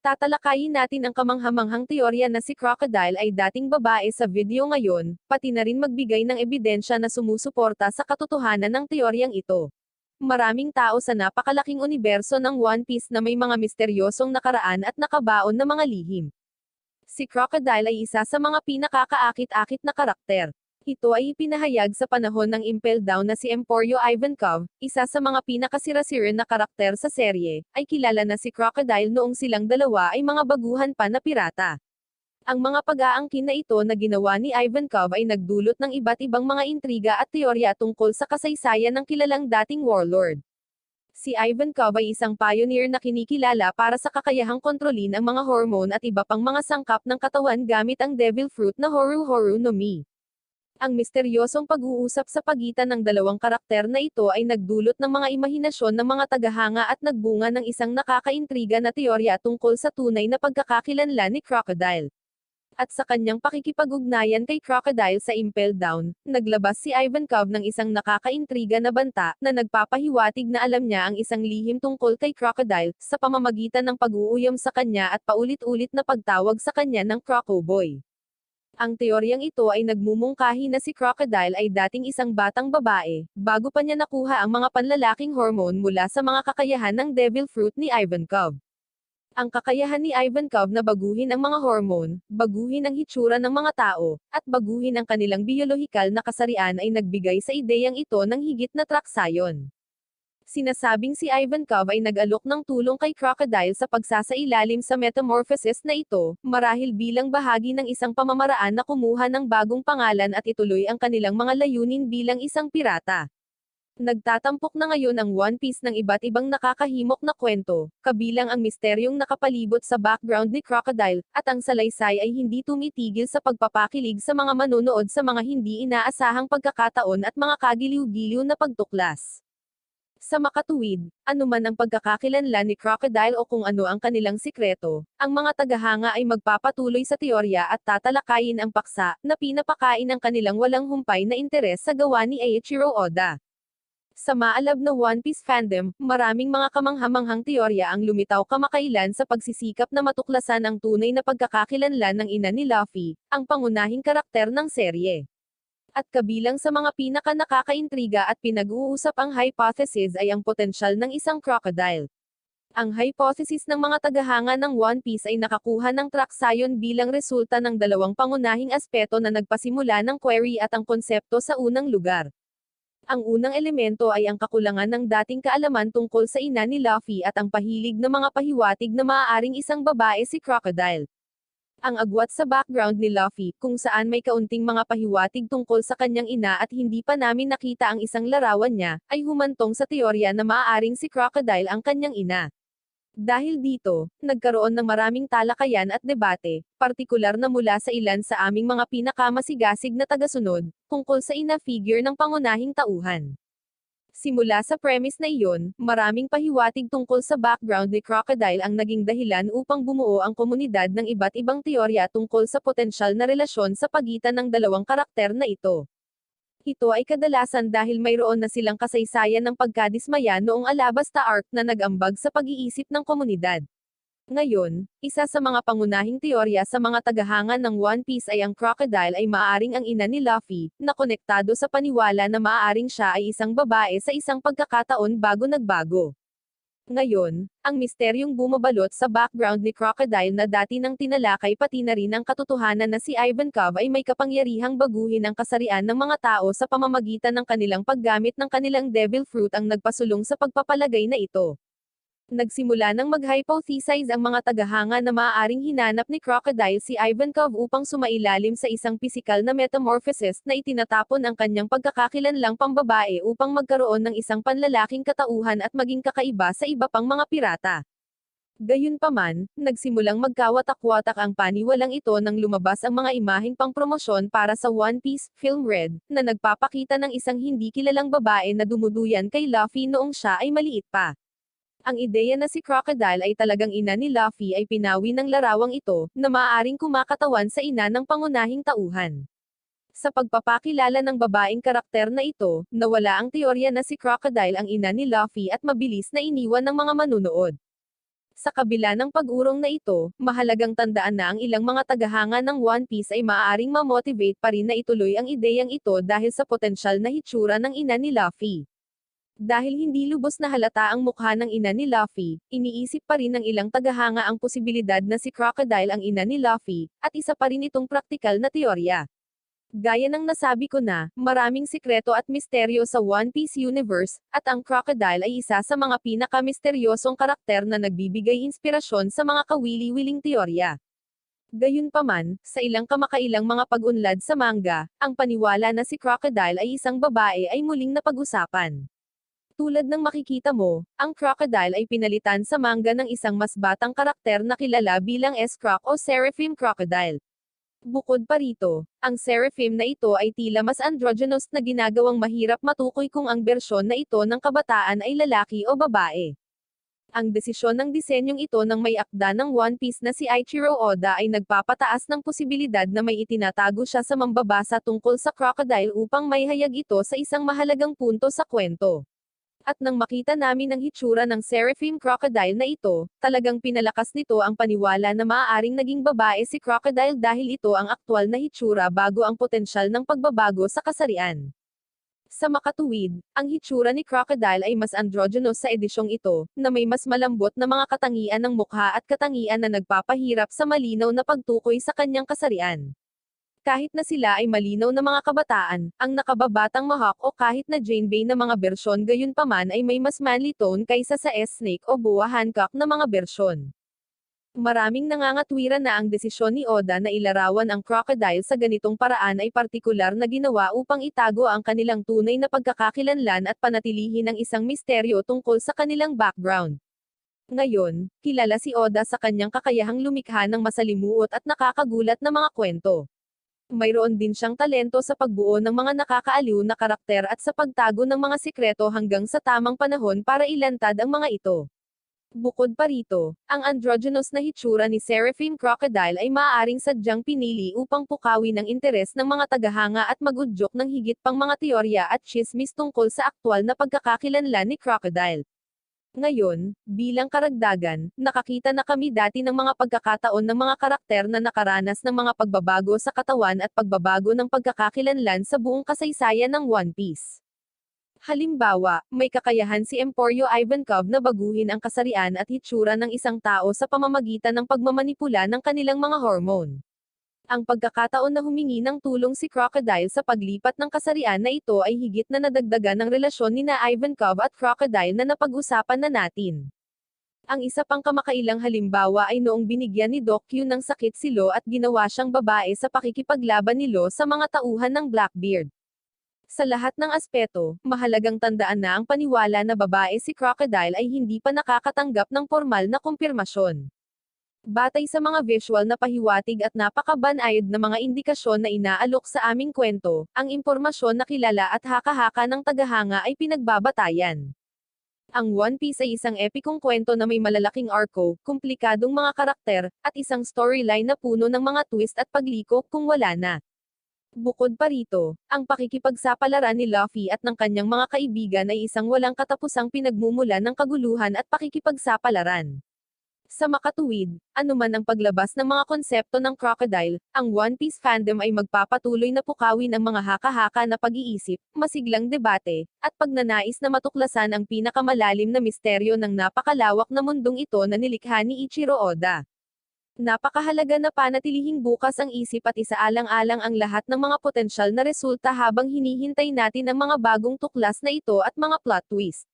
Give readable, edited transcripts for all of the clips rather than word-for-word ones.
Tatalakayin natin ang kamanghamanghang teorya na si Crocodile ay dating babae sa video ngayon, pati na rin magbigay ng ebidensya na sumusuporta sa katotohanan ng teoryang ito. Maraming tao sa napakalaking universo ng One Piece na may mga misteryosong nakaraan at nakabaon na mga lihim. Si Crocodile ay isa sa mga pinakakaakit-akit na karakter. Ito ay ipinahayag sa panahon ng Impel Down na si Emporio Ivankov, isa sa mga pinakasira-sira na karakter sa serye, ay kilala na si Crocodile noong silang dalawa ay mga baguhan pa na pirata. Ang mga pag-aangkin na ito na ginawa ni Ivankov ay nagdulot ng iba't ibang mga intriga at teorya tungkol sa kasaysayan ng kilalang dating warlord. Si Ivankov ay isang pioneer na kinikilala para sa kakayahang kontrolin ang mga hormone at iba pang mga sangkap ng katawan gamit ang devil fruit na Horu-Horu no Mi. Ang misteryosong pag-uusap sa pagitan ng dalawang karakter na ito ay nagdulot ng mga imahinasyon ng mga tagahanga at nagbunga ng isang nakakaintriga na teorya tungkol sa tunay na pagkakakilanlan ni Crocodile. At sa kanyang pakikipag-ugnayan kay Crocodile sa Impel Down, naglabas si Ivankov ng isang nakakaintriga na banta, na nagpapahiwatig na alam niya ang isang lihim tungkol kay Crocodile, sa pamamagitan ng pag-uuyam sa kanya at paulit-ulit na pagtawag sa kanya ng Crocoboy. Ang teoryang ito ay nagmumungkahi na si Crocodile ay dating isang batang babae, bago pa niya nakuha ang mga panlalaking hormone mula sa mga kakayahan ng devil fruit ni Ivankov. Ang kakayahan ni Ivankov na baguhin ang mga hormone, baguhin ang hitsura ng mga tao, at baguhin ang kanilang biolohikal na kasarian ay nagbigay sa ideyang ito ng higit na traksayon. Sinasabing si Ivankov ay nag-alok ng tulong kay Crocodile sa pagsasailalim sa metamorphosis na ito, marahil bilang bahagi ng isang pamamaraan na kumuha ng bagong pangalan at ituloy ang kanilang mga layunin bilang isang pirata. Nagtatampok na ngayon ang One Piece ng iba't ibang nakakahimok na kwento, kabilang ang misteryong nakapalibot sa background ni Crocodile, at ang salaysay ay hindi tumitigil sa pagpapakilig sa mga manonood sa mga hindi inaasahang pagkakataon at mga kagiliw-giliw na pagtuklas. Sa makatuwid, anuman ang pagkakakilanlan ni Crocodile o kung ano ang kanilang sikreto, ang mga tagahanga ay magpapatuloy sa teorya at tatalakayin ang paksa, na pinapakain ang kanilang walang humpay na interes sa gawa ni Eiichiro Oda. Sa maalab na One Piece fandom, maraming mga kamanghamanghang teorya ang lumitaw kamakailan sa pagsisikap na matuklasan ang tunay na pagkakakilanlan ng ina ni Luffy, ang pangunahing karakter ng serye. At kabilang sa mga pinaka-nakakaintriga at pinag-uusap ang hypothesis ay ang potensyal ng isang crocodile. Ang hypothesis ng mga tagahanga ng One Piece ay nakakuha ng traksayon bilang resulta ng dalawang pangunahing aspeto na nagpasimula ng query at ang konsepto sa unang lugar. Ang unang elemento ay ang kakulangan ng dating kaalaman tungkol sa ina ni Luffy at ang pahilig ng mga pahiwatig na maaaring isang babae si Crocodile. Ang agwat sa background ni Luffy, kung saan may kaunting mga pahiwatig tungkol sa kanyang ina at hindi pa namin nakita ang isang larawan niya, ay humantong sa teorya na maaaring si Crocodile ang kanyang ina. Dahil dito, nagkaroon ng maraming talakayan at debate, partikular na mula sa ilan sa aming mga pinakamasigasig na tagasunod, tungkol sa ina figure ng pangunahing tauhan. Simula sa premise na iyon, maraming pahiwatig tungkol sa background ni Crocodile ang naging dahilan upang bumuo ang komunidad ng iba't ibang teorya tungkol sa potensyal na relasyon sa pagitan ng dalawang karakter na ito. Ito ay kadalasan dahil mayroon na silang kasaysayan ng pagkadismaya noong Alabasta Arc na nag-ambag sa pag-iisip ng komunidad. Ngayon, isa sa mga pangunahing teorya sa mga tagahanga ng One Piece ay ang Crocodile ay maaaring ang ina ni Luffy, na konektado sa paniwala na maaaring siya ay isang babae sa isang pagkakataon bago nagbago. Ngayon, ang misteryong bumabalot sa background ni Crocodile na dati nang tinalakay pati na rin ang katotohanan na si Ivankov ay may kapangyarihang baguhin ang kasarian ng mga tao sa pamamagitan ng kanilang paggamit ng kanilang devil fruit ang nagpasulong sa pagpapalagay na ito. Nagsimula nang mag-hypothesize ang mga tagahanga na maaaring hinanap ni Crocodile si Ivankov upang sumailalim sa isang pisikal na metamorphosis na itinatapon ang kanyang pagkakakilanlang pambabae upang magkaroon ng isang panlalaking katauhan at maging kakaiba sa iba pang mga pirata. Gayunpaman, nagsimulang magkawatak-watak ang paniwalang ito nang lumabas ang mga imaheng pangpromosyon para sa One Piece Film Red, na nagpapakita ng isang hindi kilalang babae na dumuduyan kay Luffy noong siya ay maliit pa. Ang ideya na si Crocodile ay talagang ina ni Luffy ay pinawi ng larawang ito, na maaaring kumakatawan sa ina ng pangunahing tauhan. Sa pagpapakilala ng babaeng karakter na ito, nawala ang teorya na si Crocodile ang ina ni Luffy at mabilis na iniwan ng mga manunood. Sa kabila ng pag-urong na ito, mahalagang tandaan na ang ilang mga tagahanga ng One Piece ay maaaring ma-motivate pa rin na ituloy ang ideyang ito dahil sa potensyal na hitsura ng ina ni Luffy. Dahil hindi lubos na halata ang mukha ng ina ni Luffy, iniisip pa rin ng ilang tagahanga ang posibilidad na si Crocodile ang ina ni Luffy, at isa pa rin itong praktikal na teorya. Gaya ng nasabi ko na, maraming sikreto at misteryo sa One Piece universe, at ang Crocodile ay isa sa mga pinaka-misteryosong karakter na nagbibigay inspirasyon sa mga kawili-wiling teorya. Gayunpaman, sa ilang kamakailang mga pag-unlad sa manga, ang paniwala na si Crocodile ay isang babae ay muling napag-usapan. Tulad ng makikita mo, ang Crocodile ay pinalitan sa manga ng isang mas batang karakter na kilala bilang S-Croc o Seraphim Crocodile. Bukod pa rito, ang Seraphim na ito ay tila mas androgynous na ginagawang mahirap matukoy kung ang bersyon na ito ng kabataan ay lalaki o babae. Ang desisyon ng disenyong ito ng may akda ng One Piece na si Eiichiro Oda ay nagpapataas ng posibilidad na may itinatago siya sa mambabasa tungkol sa Crocodile upang maihayag ito sa isang mahalagang punto sa kwento. At nang makita namin ang hitsura ng Seraphim Crocodile na ito, talagang pinalakas nito ang paniwala na maaaring naging babae si Crocodile dahil ito ang aktwal na hitsura bago ang potensyal ng pagbabago sa kasarian. Sa makatuwid, ang hitsura ni Crocodile ay mas androgynous sa edisyong ito, na may mas malambot na mga katangian ng mukha at katangian na nagpapahirap sa malinaw na pagtukoy sa kanyang kasarian. Kahit na sila ay malinaw na mga kabataan, ang nakababatang Mohawk o kahit na Janebay na mga bersyon gayunpaman ay may mas manly tone kaysa sa S-Snake o Boa Hancock na mga bersyon. Maraming nangangatwiran na ang desisyon ni Oda na ilarawan ang Crocodile sa ganitong paraan ay partikular na ginawa upang itago ang kanilang tunay na pagkakakilanlan at panatilihin ang isang misteryo tungkol sa kanilang background. Ngayon, kilala si Oda sa kanyang kakayahang lumikha ng masalimuot at nakakagulat na mga kwento. Mayroon din siyang talento sa pagbuo ng mga nakakaaliw na karakter at sa pagtago ng mga sikreto hanggang sa tamang panahon para ilantad ang mga ito. Bukod pa rito, ang androgynous na hitsura ni Seraphim Crocodile ay maaaring sadyang pinili upang pukawin ang interes ng mga tagahanga at magudyok ng higit pang mga teorya at tsismis tungkol sa aktwal na pagkakakilanlan ni Crocodile. Ngayon, bilang karagdagan, nakakita na kami dati ng mga pagkakataon ng mga karakter na nakaranas ng mga pagbabago sa katawan at pagbabago ng pagkakakilanlan sa buong kasaysayan ng One Piece. Halimbawa, may kakayahan si Emporio Ivankov na baguhin ang kasarian at hitsura ng isang tao sa pamamagitan ng pagmamanipula ng kanilang mga hormone. Ang pagkakataon na humingi ng tulong si Crocodile sa paglipat ng kasarian na ito ay higit na nadagdagan ng relasyon nina Ivankov at Crocodile na napag-usapan na natin. Ang isa pang kamakailang halimbawa ay noong binigyan ni Doc Q ng sakit si Lo at ginawa siyang babae sa pakikipaglaban ni Lo sa mga tauhan ng Blackbeard. Sa lahat ng aspeto, mahalagang tandaan na ang paniwala na babae si Crocodile ay hindi pa nakakatanggap ng formal na kumpirmasyon. Batay sa mga visual na pahiwatig at napakabanayad na mga indikasyon na inaalok sa aming kwento, ang impormasyon na kilala at haka-haka ng tagahanga ay pinagbabatayan. Ang One Piece ay isang epikong kwento na may malalaking arco, komplikadong mga karakter, at isang storyline na puno ng mga twist at pagliko kung wala na. Bukod pa rito, ang pakikipagsapalaran ni Luffy at ng kanyang mga kaibigan ay isang walang katapusang pinagmumulan ng kaguluhan at pakikipagsapalaran. Sa makatuwid, anuman ang paglabas ng mga konsepto ng Crocodile, ang One Piece fandom ay magpapatuloy na pukawin ang mga haka-haka na pag-iisip, masiglang debate, at pagnanais na matuklasan ang pinakamalalim na misteryo ng napakalawak na mundong ito na nilikha ni Ichiro Oda. Napakahalaga na panatilihing bukas ang isip at isaalang-alang ang lahat ng mga potensyal na resulta habang hinihintay natin ang mga bagong tuklas na ito at mga plot twist.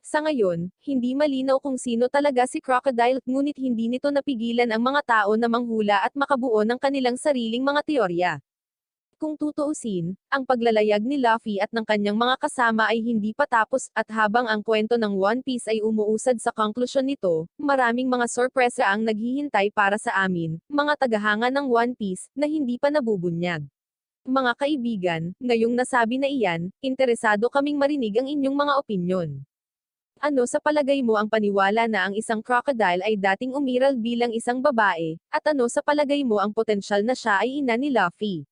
Sa ngayon, hindi malinaw kung sino talaga si Crocodile, ngunit hindi nito napigilan ang mga tao na manghula at makabuo ng kanilang sariling mga teorya. Kung tutuusin, ang paglalayag ni Luffy at ng kanyang mga kasama ay hindi pa tapos, at habang ang kwento ng One Piece ay umuusad sa konklusyon nito, maraming mga sorpresa ang naghihintay para sa amin, mga tagahanga ng One Piece, na hindi pa nabubunyag. Mga kaibigan, ngayong nasabi na iyan, interesado kaming marinig ang inyong mga opinyon. Ano sa palagay mo ang paniwala na ang isang crocodile ay dating umiral bilang isang babae, at ano sa palagay mo ang potensyal na siya ay ina ni Luffy?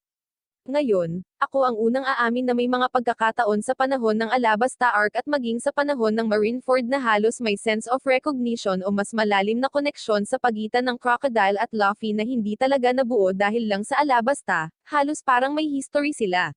Ngayon, Ako ang unang aamin na may mga pagkakataon sa panahon ng Alabasta Arc at maging sa panahon ng Marineford na halos may sense of recognition o mas malalim na koneksyon sa pagitan ng Crocodile at Luffy na hindi talaga nabuo dahil lang sa Alabasta, halos parang may history sila.